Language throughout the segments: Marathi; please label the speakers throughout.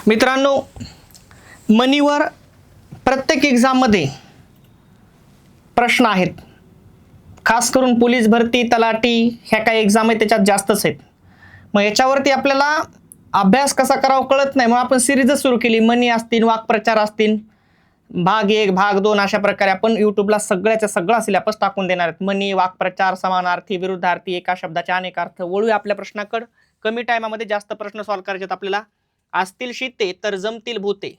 Speaker 1: मित्रांनो, मनीवर प्रत्येक एक्झाममध्ये प्रश्न आहेत. खास करून पोलीस भरती, तलाठी ह्या काही एक्झाम आहेत त्याच्यात जास्तच आहेत. मग याच्यावरती आपल्याला अभ्यास कसा करावा कळत नाही, मग आपण सिरीजच सुरू केली. मनी असतील, वाक्प्रचार असतील, भाग 1 भाग 2 अशा प्रकारे आपण युट्यूबला सगळ्याचा सगळा सिलेबस टाकून देणार आहेत. मनी, वाक्प्रचार, समानार्थी, विरुद्धार्थी, एका शब्दाचे अनेक अर्थ. वळूया आपल्या प्रश्नाकडे. कमी टायमामध्ये जास्त प्रश्न सॉल्व्ह करायचे आहेत आपल्याला. असतील शीते तर जमतील भूते,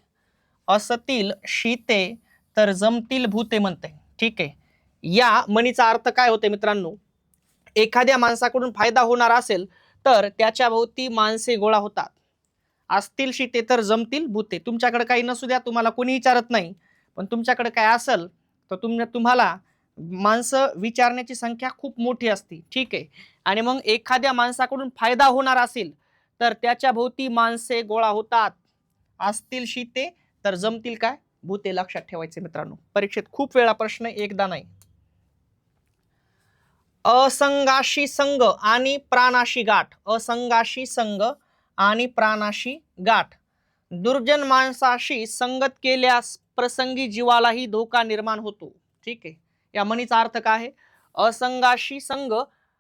Speaker 1: असतील शीते तर जमतील भूते म्हणते. ठीक आहे. या मनीचा अर्थ काय होते मित्रांनो? एखाद्या माणसाकडून फायदा होणार असेल तर त्याच्या भोवती माणसे गोळा होतात. असतील शीते तर जमतील भूते. तुमच्याकडे काही नसू द्या, तुम्हाला कोणी विचारत नाही, पण तुमच्याकडे काय असेल तर तुम्हाला माणसं विचारण्याची संख्या खूप मोठी असते. ठीक आहे. आणि मग एखाद्या माणसाकडून फायदा होणार असेल तर त्याच्या भोवती माणसे गोळा होतात. असतील शीते तर जमतील काय? भूते. लक्षात ठेवायचे मित्रांनो. परीक्षेत खूप वेळा प्रश्न, एकदा नाही. असंगाशी संग आणि प्राणाशी गाठ. असंगाशी संग आणि प्राणाशी गाठ. दुर्जन माणसाशी संगत केल्यास प्रसंगी जीवालाही धोका निर्माण होतो. ठीक आहे. या म्हणीचा अर्थ काय आहे? असंगाशी संग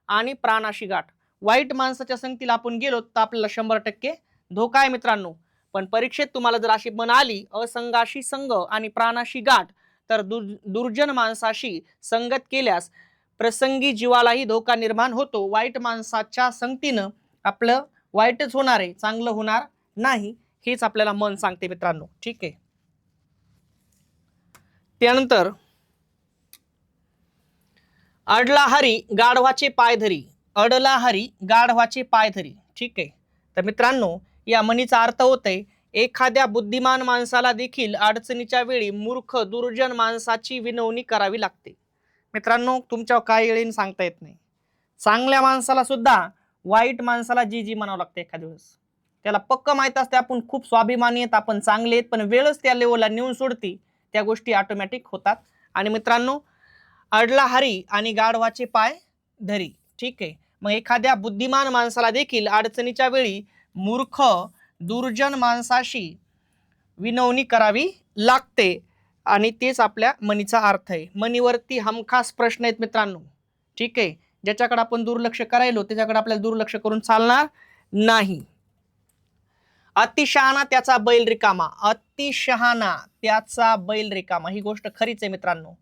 Speaker 1: आणि प्राणाशी गाठ. वाईट माणसाच्या संगतीला आपण गेलो तर आपल्याला 100% धोका आहे मित्रांनो. पण परीक्षेत तुम्हाला जर अशी म्हण आली असंगाशी संग आणि प्राणाशी गाठ, तर दुर्जन माणसाशी संगत केल्यास प्रसंगी जीवालाही धोका निर्माण होतो. वाईट माणसाच्या संगतीनं आपलं वाईटच होणार आहे, चांगलं होणार नाही, हेच आपल्याला मन सांगते मित्रांनो. ठीक आहे. त्यानंतर अडला हरी गाढवाचे पाय धरी. अडला हरी गाढवाचे पाय धरी. ठीक आहे. तर मित्रांनो, या म्हणीचा अर्थ होतोय एखाद्या बुद्धिमान माणसाला देखील अडचणीच्या वेळी मूर्ख दुर्जन माणसाची विनवणी करावी लागते. मित्रांनो, तुमच्या काय येईल सांगता येत नाही. चांगल्या माणसाला सुद्धा वाईट माणसाला जी जी म्हणावं लागते एखाद्या वेळेस. त्याला पक्क माहित असते आपण खूप स्वाभिमानी आहेत, आपण चांगले आहेत, पण वेळच त्या लेवलला नेऊन सोडती, त्या गोष्टी ऑटोमॅटिक होतात. आणि मित्रांनो, अडला हरी आणि गाढवाचे पाय धरी. ठीक आहे. मग एखाद्या बुद्धिमान माणसाला देखील अडचणीच्या वेळी मूर्ख दुर्जन माणसाशी विनवणी करावी लागते. आणि तेच आपल्या मनीचा अर्थ आहे. मनीवरती हमखास प्रश्न आहेत मित्रांनो. ठीक आहे. ज्याच्याकडे आपण दुर्लक्ष करायलो त्याच्याकडे आपल्याला दुर्लक्ष करून चालणार नाही. अतिशहाणा त्याचा बैल रिकामा. अतिशहाणा त्याचा बैल रिकामा. ही गोष्ट खरीच आहे मित्रांनो.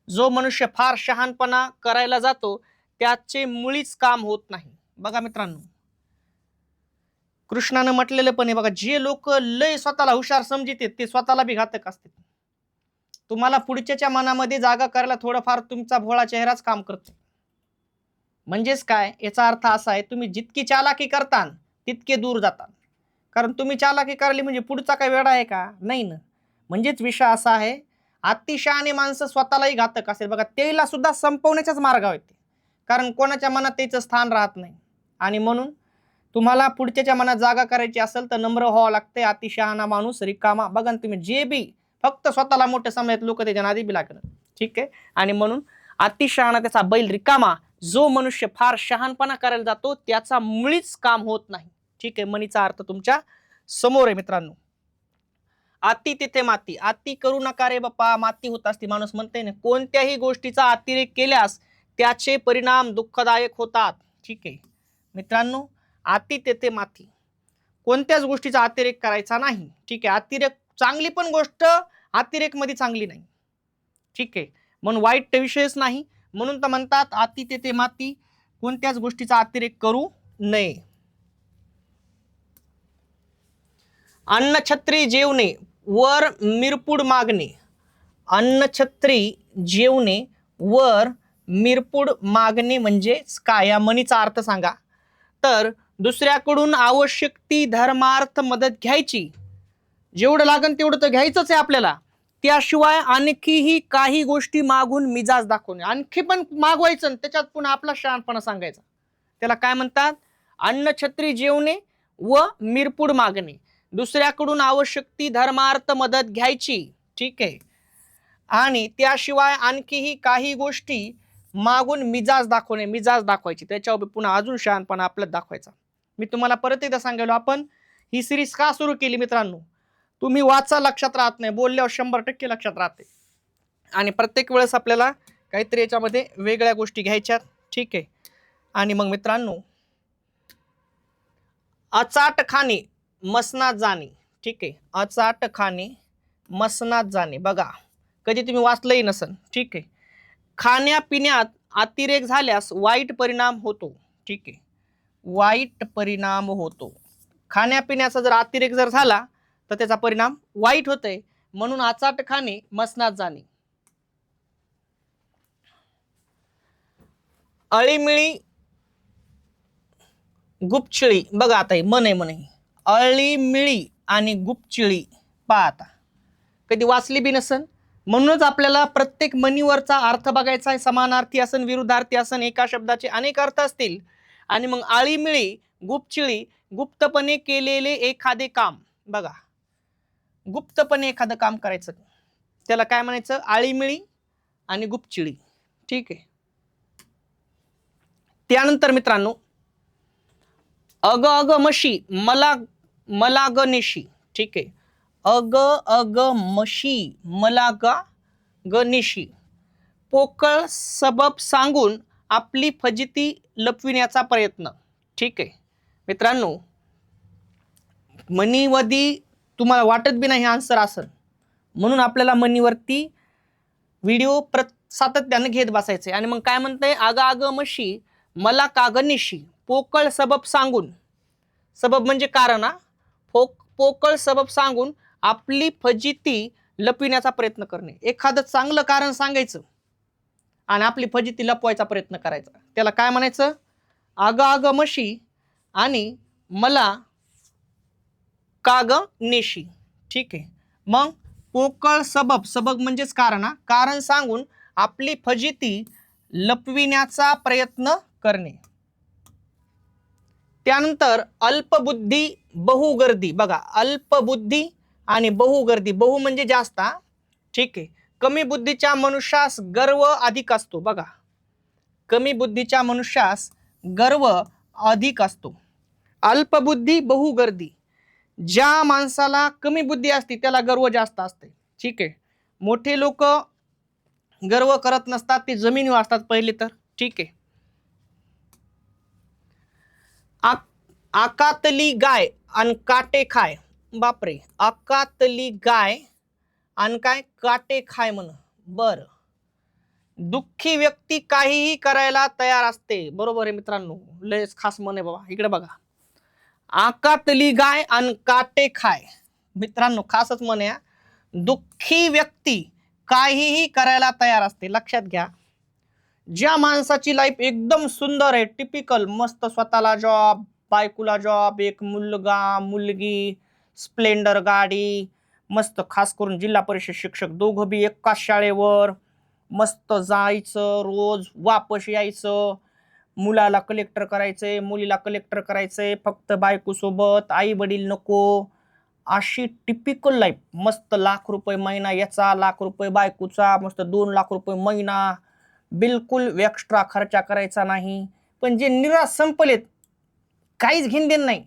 Speaker 1: जो मनुष्य फार शहाणपणा करायला जातो त्याचे मुळीच काम होत नाही. बघा मित्रांनो, कृष्णानं म्हटलेलं पण आहे बघा, जे लोक लय स्वतःला हुशार समजित ते स्वतःला बी घातक असतात. तुम्हाला पुढच्याच्या मनामध्ये जागा करायला थोडंफार तुमचा भोळा चेहराच काम करतो. म्हणजेच काय, याचा अर्थ असा आहे, तुम्ही जितकी चालाकी करता तितके दूर जाता. कारण तुम्ही चालाकी करली म्हणजे पुढचा काय वेडा आहे का? नाही ना. म्हणजेच विषय असा आहे, अतिशहाणे माणसं स्वतःलाही घातक असेल बघा, त्याला सुद्धा संपवण्याच्याच मार्गावर येते. कारण कोणाच्या मनात त्याचं स्थान राहत नाही. आणि म्हणून तुम्हाला पुढच्याच्या मनात जागा करायची असेल तर नम्र व्हावं लागते. अतिशहाणा माणूस रिकामा. बघा तुम्ही जे बी फक्त स्वतःला मोठे समजत लोक त्याच्या नादी बी लागतात. ठीक आहे. आणि म्हणून अतिशहाणा त्याचा बैल रिकामा. जो मनुष्य फार शहाणपणा करायला जातो त्याचा मुळीच काम होत नाही. ठीक आहे. मनीचा अर्थ तुमच्या समोर आहे मित्रांनो. अति तिथे माती. अति करू नका रे बाप्पा, माती होत असते. माणूस म्हणते ना, कोणत्याही गोष्टीचा अतिरेक केल्यास त्याचे परिणाम दुःखदायक होतात. ठीक आहे मित्रांनो, अति तेथे माती. कोणत्याच गोष्टीचा अतिरेक करायचा नाही. ठीक आहे. अतिरेक चांगली पण गोष्ट अतिरेक मध्ये चांगली नाही. ठीक आहे. म्हणून वाईट विषयच नाही. म्हणून तर म्हणतात अति तेथे माती. कोणत्याच गोष्टीचा अतिरेक करू नये. अन्नछत्री जेवणे वर मिरपूड मागणे. अन्नछत्री जेवणे वर मिरपूड मागणे म्हणजे काय? या म्हणीचा अर्थ सांगा. तर दुसऱ्याकडून आवश्यक ती धर्मार्थ मदत घ्यायची. जेवढं लागन तेवढं तर घ्यायचंच आहे आपल्याला. त्याशिवाय आणखीही काही गोष्टी मागून मिजाज दाखवणे. आणखी पण मागवायचं, त्याच्यात पुन्हा आपला शहाणपणा सांगायचा. त्याला काय म्हणतात? अन्नछत्री जेवणे व मिरपूड मागणे. दुसऱ्याकडून आवश्यक ती धर्मार्थ मदत घ्यायची. ठीक आहे. आणि त्याशिवाय आणखीही काही गोष्टी मागून मिजाज दाखवणे. मिजाज दाखवायची, त्याच्यावर पुन्हा अजून शहाणपणा आपल्याला दाखवायचा. मी तुम्हाला परत एकदा सांगितलं, आपण ही सिरीज का सुरू केली मित्रांनो? तुम्ही वाचा, लक्षात राहत नाही, बोलल्यावर 100% लक्षात राहते. आणि प्रत्येक वेळेस आपल्याला काहीतरी याच्यामध्ये वेगळ्या गोष्टी घ्यायच्यात. ठीक आहे. आणि मग मित्रांनो, अचाट खाणे मसनात जाणे. ठीक आहे. अचाट खाणे मसनात जाणे. बघा, कधी तुम्ही वाचलंही नसन. ठीक आहे. खाण्यापिण्यात अतिरेक झाल्यास वाईट परिणाम होतो. ठीक आहे. वाईट परिणाम होतो. खाण्यापिण्याचा जर अतिरेक जर झाला तर त्याचा परिणाम वाईट होतोय. म्हणून अचाट खाणे मसनात जाणे. अळीमिळी गुपचिळी. बघा आता मन आहे म्हणे. अळीमिळी आणि गुपचिळी. पहा आता, कधी वाचली बी नसन. म्हणूनच आपल्याला प्रत्येक मनीवरचा अर्थ बघायचा आहे. समानार्थी असन, विरुद्धार्थी असन, एका शब्दाचे अनेक अर्थ असतील. आणि मग आळीमिळी गुपचिळी, गुप्तपणे केलेले एखादे काम. बघा, गुप्तपणे एखादं काम करायचं त्याला काय म्हणायचं? आळीमिळी आणि गुपचिळी. ठीक आहे. त्यानंतर मित्रांनो, अग अग मशी मला मला ग निशी. ठीक आहे. अग अग मशी मला ग निशी. पोकळ सबब सांगून आपली फजिती लपविण्याचा प्रयत्न. ठीक आहे मित्रांनो, मनीवधी तुम्हाला वाटत बी नाही आन्सर असेल, म्हणून आपल्याला मनीवरती व्हिडिओ सातत्याने घेत बसायचे. आणि मग काय म्हणतंय? आग आग मशी मला काग निशी. पोकळ सबब सांगून, सबब म्हणजे कारण, पोकळ सबब सांगून आपली फजिती लपविण्याचा प्रयत्न करणे. एखादं चांगलं कारण सांगायचं आणि आपली फजिती लपवायचा प्रयत्न करायचा, त्याला काय म्हणायचं? आग आग मशी आणि मला काग नेशी. ठीक आहे. मग पोकळ सबब, सबब म्हणजेच कारण, कारण सांगून आपली फजिती लपविण्याचा प्रयत्न करणे. त्यानंतर अल्पबुद्धी बहुगर्दी. बघा, अल्पबुद्धी आणि बहुगर्दी. बहु म्हणजे जास्त. ठीक आहे. कमी बुद्धीच्या मनुष्यास गर्व अधिक असतो. बघा, कमी बुद्धीच्या मनुष्यास गर्व अधिक असतो. अल्पबुद्धी बहुगर्दी. ज्या माणसाला कमी बुद्धी असते त्याला गर्व जास्त असते. ठीक आहे. मोठे लोक गर्व करत नसतात, ते जमिनीवर असतात पहिले तर. ठीक आहे. आकातली गाय आणि काटे खाय. बापरे, आकातली गाय आणि काय काटे खाय म्हण. बर, दुःखी व्यक्ती काहीही करायला तयार असते. बरोबर आहे मित्रांनो, लयच खास म्हण आहे बाबा. इकडे बघा, आकातली गाय आणि काटे खाय. मित्रांनो, खासच म्हण आहे. दुःखी व्यक्ती काहीही करायला तयार असते. लक्षात घ्या. ज्या माणसाची लाईफ एकदम सुंदर आहे, टिपिकल, मस्त, स्वतःला जॉब, बायकोला जॉब, एक मुलगा मुलगी, स्प्लेंडर गाडी, मस्त, खास करून जिल्हा परिषद शिक्षक, दोघं बी एकाच शाळेवर, मस्त जायचं, रोज वापस यायचं, मुलाला कलेक्टर करायचंय, मुलीला कलेक्टर करायचंय, फक्त बायको सोबत, आई वडील नको, अशी टिपिकल लाईफ. मस्त, ₹1,00,000 महिना याचा, ₹1,00,000 बायकोचा, मस्त ₹2,00,000 महिना, बिलकुल एक्स्ट्रा खर्चा करायचा नाही. पण जे निराश संपलेत, काहीच घेण देण नाही,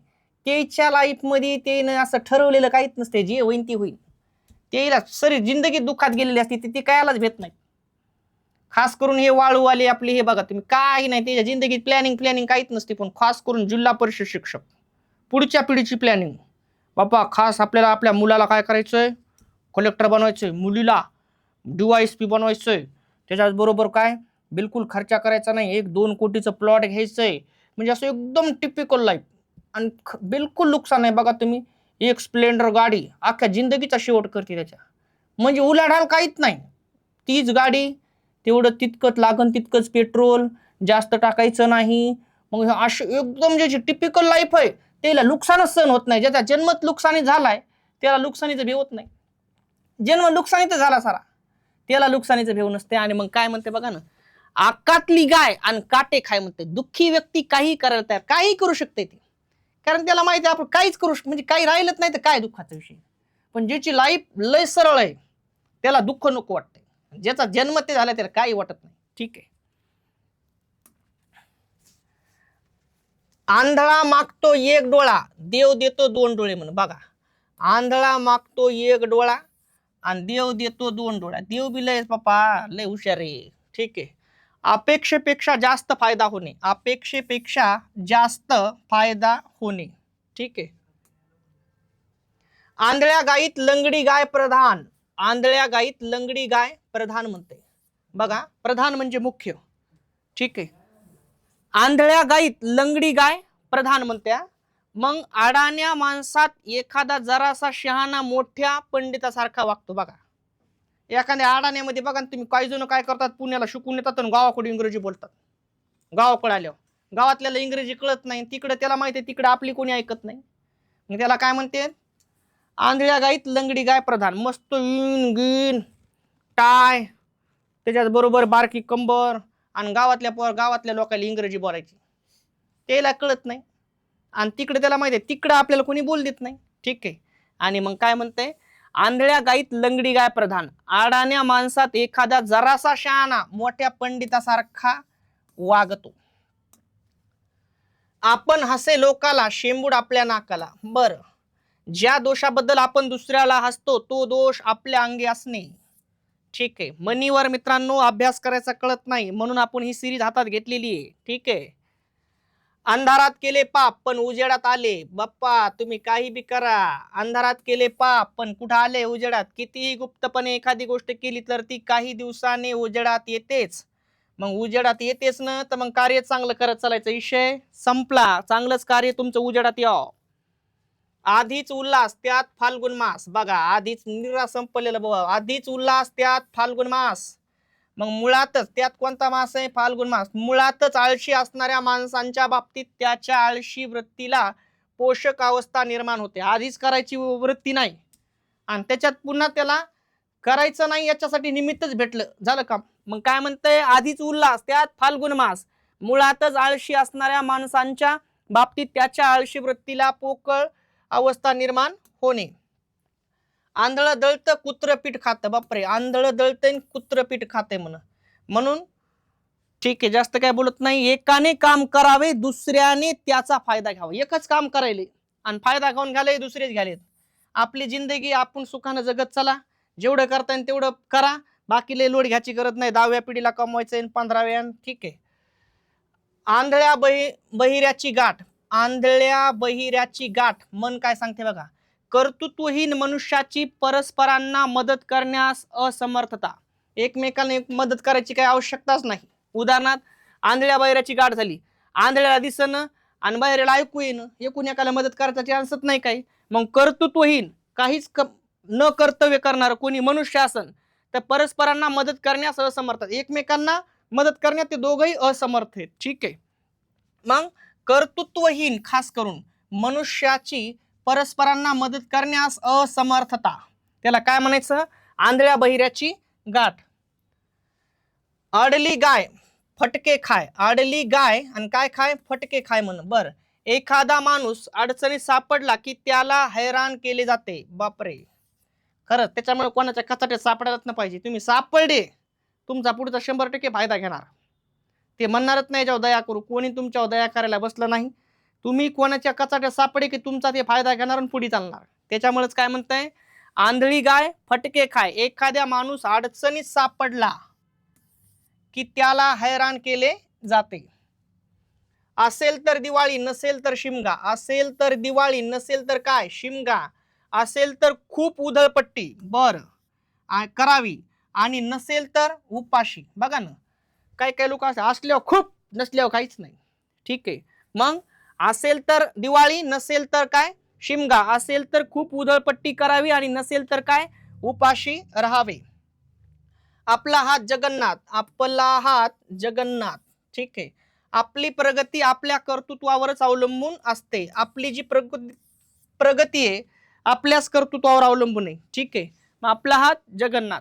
Speaker 1: त्याच्या लाईफमध्ये ते असं ठरवलेलं काहीच नसते. जे होईल ते होईल, त्याला सरी जिंदगी दुःखात गेलेली असते, ती कायलाच भेट नाही. खास करून हे वाळूवाले आपले, हे बघा तुम्ही, काही नाही त्याच्या जिंदगीत प्लॅनिंग काहीच नसते. पण खास करून जिल्हा परिषद शिक्षक, पुढच्या पिढीची प्लॅनिंग. बापा, खास आपल्याला आपल्या मुलाला काय करायचंय? कलेक्टर बनवायचंय, मुलीला DYSP बनवायचंय. त्याच्याबरोबर काय, बिलकुल खर्चा करायचा नाही, 1-2 कोटीचं प्लॉट घ्यायचंय. म्हणजे असं एकदम टिपिकल लाईफ. आणि बिलकुल नुकसान आहे. बघा तुम्ही, एक स्प्लेंडर गाडी अख्ख्या जिंदगीचा शेवट करते त्याच्या. म्हणजे उलाढाल काहीच नाही, तीच गाडी, तेवढं तितकंच लागन तितकंच पेट्रोल, जास्त टाकायचं नाही. मग अशी एकदम ज्याची टिपिकल लाईफ आहे, त्याला नुकसानच सहन होत नाही. ज्याचा जन्मत नुकसानी झालाय त्याला नुकसानीचं भेव होत नाही. जन्म नुकसानीचा झाला सारा, त्याला नुकसानीचं भेव नसते. आणि मग काय म्हणते बघा ना, आकातली गाय आणि काटे खाय म्हणते. दुःखी व्यक्ती काही करायला तयार, काही करू शकते ते, कारण त्याला माहिती आहे आपण काहीच करू म्हणजे काही राहिलंच नाही तर काय दुःखाचा विषय. पण ज्याची लाईफ लय सरळ आहे त्याला दुःख नको वाटते. ज्याचा जन्म ते झाला त्याला काही वाटत नाही. ठीक आहे. आंधळा मागतो एक डोळा, देव देतो दोन डोळे म्हणून. बघा, आंधळा मागतो एक डोळा आणि देव देतो दोन डोळा. देव बी लय पप्पा लय हुशार आहे. ठीक आहे. अपेक्षेपेक्षा जास्त फायदा होणे, अपेक्षेपेक्षा जास्त फायदा होणे. ठीक आहे. आंधळ्या गाईत लंगडी गाय प्रधान, आंधळ्या गाईत लंगडी गाय प्रधान म्हणते. बघा, प्रधान म्हणजे मुख्य. ठीक आहे. आंधळ्या गाईत लंगडी गाय प्रधान म्हणत्या. मग अडाण्या माणसात एखादा जरासा शहाणा मोठ्या पंडितासारखा वागतो. बघा, एखाद्या अडाण्यामध्ये बघा तुम्ही, काही जण काय करतात, पुण्याला शिकून येतात आणि गावाकडे इंग्रजी बोलतात. गावाकडे आल्यावर गावातल्याला इंग्रजी कळत नाही, तिकडे त्याला माहिती आहे तिकडे आपली कोणी ऐकत नाही. मग त्याला काय म्हणते, आंधळ्या गाईत लंगडी गाय प्रधान. मस्त इन गिन टाय, त्याच्यात बरोबर बारकी कंबर, आणि गावातल्या लोकांना इंग्रजी बोलायची, त्याला कळत नाही. आणि तिकडे त्याला माहिती आहे तिकडे आपल्याला कोणी बोल देत नाही. ठीक आहे. आणि मग काय म्हणते, आंधळ्या गाईत लंगडी गाय प्रधान, अडाण्या माणसात एखादा जरासा शहाणा मोठ्या पंडितासारखा वागतो. आपण हसे लोकाला, शेंबूड आपल्या नाकाला. बर, ज्या दोषाबद्दल आपण दुसऱ्याला हसतो तो दोष आपल्या अंगी असणे. ठीक आहे. मनीवर मित्रांनो अभ्यास करायचा कळत नाही, म्हणून आपण ही सिरीज हातात घेतलेली आहे. ठीक आहे. अंधारात केले पाप पण उजेडात आले. बाप्पा तुम्ही काही बी करा, अंधारात केले पाप पण कुठं आले, उजेडात. कितीही गुप्तपणे एखादी गोष्ट केली तर ती काही दिवसाने उजेडात येतेच. मग उजेडात येतेच ना, तर मग कार्य चांगलं करत चालायचं. विषय संपला. चांगलंच कार्य तुमचं उजेडात यावं. आधीच उल्हास त्यात फाल्गुन मास. बघा, आधीच निरा संपलेलं बाबा, आधीच उल्हास त्यात फाल्गुन मास. मग मुळातच त्यात कोणता मास आहे, फाल्गुन मास. मुळातच आळशी असणाऱ्या माणसांच्या बाबतीत त्याच्या आळशी वृत्तीला पोषक अवस्था निर्माण होते. आधीच करायची वृत्ती नाही आणि त्याच्यात पुन्हा त्याला करायचं नाही, याच्यासाठी निमित्तच भेटलं, झालं काम. मग काय म्हणतंय, आधीच उल्हास त्यात फाल्गुन मास. मुळातच आळशी असणाऱ्या माणसांच्या बाबतीत त्याच्या आळशी वृत्तीला पोकळ अवस्था निर्माण होणे. आंधळ दळतं कुत्र पीठ खातं. बापरे, आंधळ दळतं कुत्र पीठ खाते म्हणून. ठीक आहे, जास्त काय बोलत नाही. एकाने काम करावे, दुसऱ्याने त्याचा फायदा घ्यावा. एकच काम करायले आणि फायदा घेऊन घ्यायला दुसरेच घ्यालेत. आपली जिंदगी आपण सुखानं जगत चला, जेवढं करता येईल तेवढं करा, बाकी लय लोड घ्यायची गरज नाही. 10व्या पिढीला कमवायचं 15व्या. ठीक आहे. आंधळ्या बहिऱ्याची गाठ, आंधळ्या बहिऱ्याची गाठ. मन काय सांगते बघा, कर्तृत्वहीन मनुष्याची परस्परांना मदत करण्यास असमर्थता. एकमेकांना मदत करायची काही आवश्यकताच नाही. उदाहरणार्थ, आंधळ्या बहिऱ्याची गाठ झाली, आंधळ्याला दिसणं आणि बहिऱ्याला ऐकू येणं, एकूण एकाला मदत करायचा चान्सच नाही काही. मग कर्तृत्वहीन, काहीच न कर्तव्य करणार कोणी मनुष्य असन तर परस्परांना मदत करण्यास असमर्थ. एकमेकांना मदत करण्यात ते दोघंही असमर्थ आहेत. ठीक आहे. मग कर्तृत्वहीन खास करून मनुष्याची परस्परांना मदत करण्यास असमर्थता, त्याला काय म्हणायचं, आंधळ्या बहिऱ्याची गाठ. आडली गाय फटके खाय, आडली गाय आणि काय खाय, फटके खाय म्हण. बर, एखादा माणूस अडचणीत सापडला की त्याला हैराण केले जाते. बापरे, खरंच त्याच्यामुळे कोणाच्या कचाट्यात सापडायलाच नाही पाहिजे. तुम्ही सापडले, तुमचा पुढचा 100% फायदा घेणार. ते म्हणणारच नाही जेव्हा दया करू, कोणी तुमच्यावर दया करायला बसलं नाही. तुम्ही कोणाच्या कचाट्यात सापडे की तुमचा ते फायदा घेणार आणि पुढे चालणार. त्याच्यामुळेच काय म्हणताय, आंधळी गाय फटके खाय. एखाद्या माणूस अडचणीत सापडला की त्याला हैराण केले जाते. असेल तर दिवाळी, नसेल तर शिमगा. असेल तर दिवाळी, नसेल तर काय, शिमगा. असेल तर खूप उधळपट्टी बर करावी आणि नसेल तर उपाशी. बघा ना, काही काही लोक असल्यावर खूप, नसल्यावर काहीच नाही. ठीक आहे. मग असेल तर दिवाळी, नसेल तर काय, शिमगा. असेल तर खूप उधळपट्टी करावी आणि नसेल तर काय, उपाशी राहावे. आपला हात जगन्नाथ, आपला हात जगन्नाथ. ठीक आहे. आपली प्रगती आपल्या कर्तृत्वावरच अवलंबून असते. आपली जी प्रगती आहे आपल्याच कर्तृत्वावर अवलंबून आहे. ठीक आहे. मग आपला हात जगन्नाथ.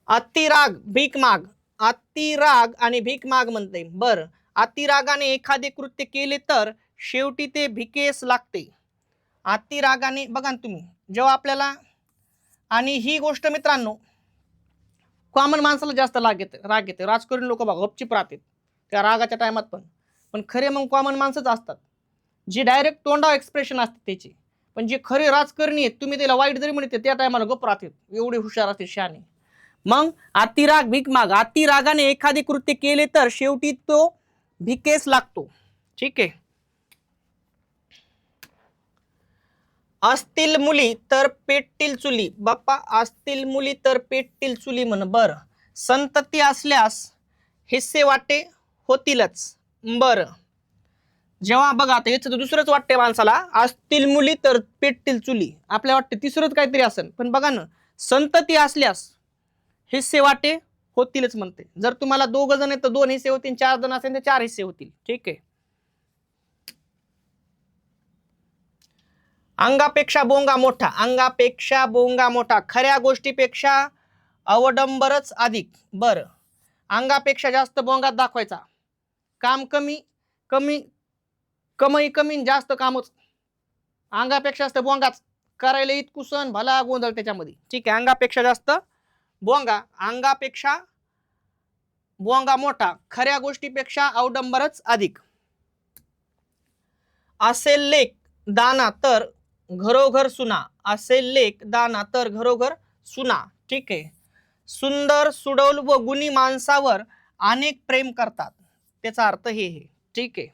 Speaker 1: अतिराग भीक माग, अतिराग आणि भीक माग म्हणते. बर, अतिरागाने एखादे कृत्य केले तर शेवटी ते भिकेस लागते. अतिरागाने बघा तुम्ही, जेव्हा आपल्याला, आणि ही गोष्ट मित्रांनो कॉमन माणसाला जास्त राग येते. राजकारणी लोक बघा गपचीप राहतात, त्या रागाच्या टायमात पण खरे मग कॉमन माणसंच असतात, जी डायरेक्ट तोंडावर एक्सप्रेशन असते त्याची. पण जे खरे राजकारणी आहेत तुम्ही त्याला वाईट जरी म्हणते त्या टायमाला गप्प राहतात, एवढे हुशार असते शहाणे. मग अतिराग भीक माग, अतिरागाने एखादे कृत्य केले तर शेवटी तो भिकेस लागतो. ठीक आहे. असतील मुली तर पेटतील चुली, बाप्पा असतील मुली तर पेटतील चुली म्हण. बर, संतती असल्यास हिस्से वाटे होतीलच. बर, जेव्हा बघा आता याचं दुसरंच वाटते माणसाला, असतील मुली तर पेटतील चुली, आपल्याला वाटते तिसरंच काहीतरी असेल, पण बघा ना, संतती असल्यास हिस्से वाटे होतीलच म्हणते. जर तुम्हाला 2 जण आहेत तर 2 हिस्से होतील, 4 जण असेल तर 4 हिस्से होतील. ठीक आहे. अंगापेक्षा बोंगा मोठा, अंगापेक्षा बोंगा मोठा, खऱ्या गोष्टीपेक्षा अवडंबरच अधिक. बर, अंगापेक्षा जास्त बोंगात दाखवायचा, काम कमी कमी कमाई कमी जास्त कामच, अंगापेक्षा जास्त बोंगाच करायला इतकुसन भला गोंधळ त्याच्यामध्ये. ठीक आहे. अंगापेक्षा जास्त बोंगा, अंगापेक्षा बोंगा मोठा, खऱ्या गोष्टीपेक्षा अवडंबरच अधिक. असेल लेख दाना तर घरोघर सुना, असेल लेख दाना तर घरोघर सुना. ठीक आहे. सुंदर सुडौल व गुणी माणसावर अनेक प्रेम करतात, त्याचा अर्थ हे. ठीक आहे.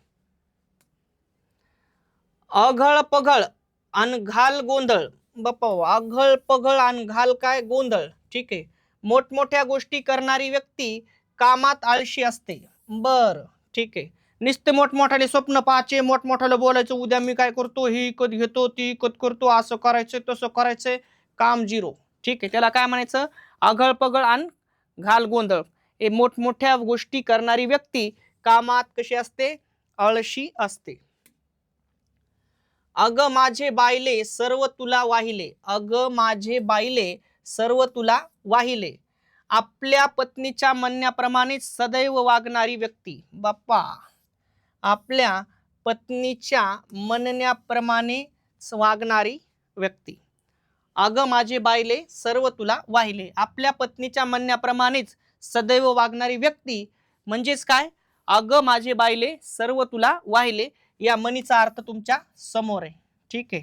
Speaker 1: अघळ पघळ अनघाल गोंधळ, बाप्पा अघळ पघळ अनघाल काय गोंधळ. ठीक आहे. मोठमोठ्या गोष्टी करणारी व्यक्ती कामात आळशी असते. बर, ठीक आहे. नुसते मोठमोठाले स्वप्न पाहायचे, मोठमोठाले बोलायचं, उद्या मी काय करतो, ही इकत घेतो, ती इकत करतो, असं करायचं तसं करायचंय, काम झिरो. ठीक आहे. त्याला काय म्हणायचं, अघळ पघळ आणि घाल गोंधळ. हे मोठमोठ्या गोष्टी करणारी व्यक्ती कामात कशी असते, आळशी असते. अग माझे बायले सर्व तुला वाहिले, अग माझे बायले सर्व तुला वाहिले, आपल्या पत्नीच्या म्हणण्याप्रमाणे सदैव वागणारी व्यक्ती. बाप्पा, आपल्या पत्नीच्या म्हणण्याप्रमाणे वागणारी व्यक्ती. अग माझे बायले सर्व तुला वाहिले, आपल्या पत्नीच्या म्हणण्याप्रमाणेच सदैव वागणारी व्यक्ती म्हणजेच काय, अग माझे बायले सर्व तुला वाहिले, या म्हणीचा अर्थ तुमच्या समोर आहे. ठीक आहे.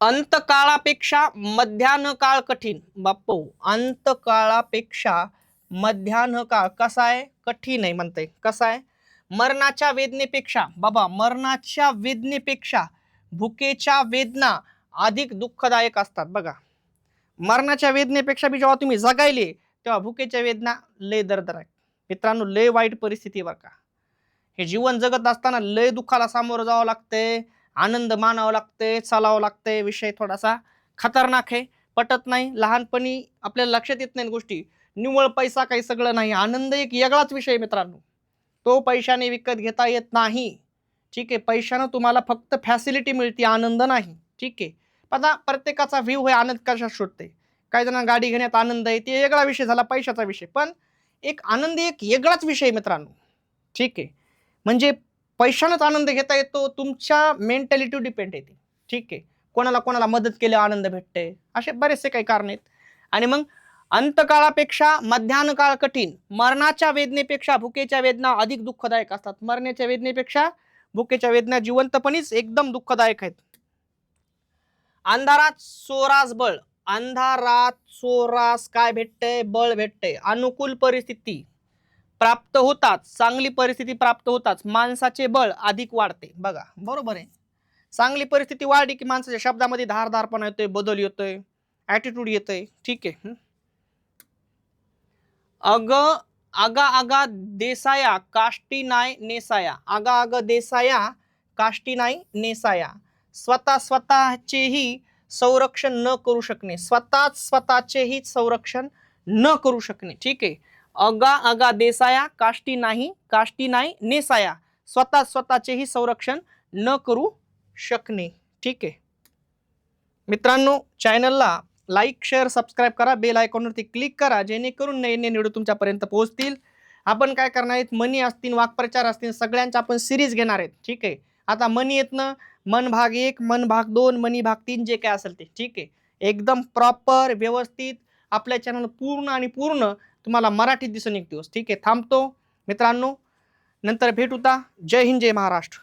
Speaker 1: अंतकाळापेक्षा मध्यान्ह काळ कठीण, बाप्पो अंतकाळापेक्षा मध्यान्ह काळ कसा आहे, कठीण आहे म्हणते. कसा आहे, मरणाच्या वेदनेपेक्षा, बाबा मरणाच्या वेदनेपेक्षा भुकेच्या वेदना अधिक दुःखदायक असतात. बघा, मरणाच्या वेदनेपेक्षा बी जेव्हा तुम्ही जगायले तेव्हा भुकेच्या वेदना लय दर्दर आहे मित्रांनो, लय वाईट परिस्थिती बरं का. हे जीवन जगत असताना लय दुःखाला सामोरं जावं लागतंय, आनंद मानावं लागतंय, चालावं लागतंय. विषय थोडासा खतरनाक आहे, पटत नाही, लहानपणी आपल्याला लक्षात येत नाही गोष्टी. निव्वळ पैसा काही सगळं नाही, आनंद एक वेगळाच विषय मित्रांनो, तो पैशाने विकत घेता येत नाही. ठीक आहे. पैशानं तुम्हाला फक्त फॅसिलिटी मिळते, आनंद नाही. ठीक आहे. आता प्रत्येकाचा व्ह्यू हे आनंद कशात शोधते. काही जणांना गाडी घेण्यात आनंद आहे, ते वेगळा विषय झाला, पैशाचा विषय. पण एक आनंद एक वेगळाच विषय मित्रांनो. ठीक आहे. म्हणजे पैशानंच आनंद घेता येतो, तुमच्या मेंटॅलिटी डिपेंड येते. ठीक आहे. कोणाला कोणाला मदत केली आनंद भेटते, असे बरेचसे काही कारण आहेत. आणि मग अंतकाळापेक्षा मध्यान्ह काळ कठीण, मरणाच्या वेदनेपेक्षा भुकेच्या वेदना अधिक दुःखदायक असतात. मरण्याच्या वेदनेपेक्षा भुकेच्या वेदना जिवंतपणीच एकदम दुःखदायक आहेत. अंधारात चोरास बळ, अंधारात चोरास काय भेटतंय, बळ भेटतंय. अनुकूल परिस्थिती प्राप्त होतात, चांगली परिस्थिती प्राप्त होताच माणसाचे बळ अधिक वाढते. बघा, बरोबर आहे. चांगली परिस्थिती वाढली की माणसाच्या शब्दामध्ये धारदारपणा येतोय, बदल येतोय, ऍटिट्यूड येतोय. ठीक आहे. अग आगा आगा देसाया काष्टी नाय नेसाया, आगा आगा देसाया काष्टी नाय नेसाया, स्वतःचेही संरक्षण न करू शकणे, स्वतःचेही संरक्षण न करू शकणे. ठीक आहे. अगा अगा देसाया काष्टी नाही नेसाया, स्वतःचेही संरक्षण न करू शकणे. ठीक आहे. मित्रांनो, चॅनलला लाईक शेअर सबस्क्राईब करा, बेल आयकॉनवरती क्लिक करा, जेणेकरून नवीन व्हिडिओ तुमच्यापर्यंत पोहोचतील. आपण काय करणार आहेत, मनी असतील, वाक्प्रचार असतील, सगळ्यांच्या आपण सिरीज घेणार आहेत. ठीक आहे. आता मनी येतनं मन भाग 1, मन भाग 2, मनी भाग 3 जे काय असेल ते. ठीक आहे. एकदम प्रॉपर व्यवस्थित आपल्या चॅनल पूर्ण तुम्हाला मराठीत दिसन एक दिवस. ठीक आहे, थांबतो मित्रांनो, नंतर भेटूता. जय हिंद, जय महाराष्ट्र.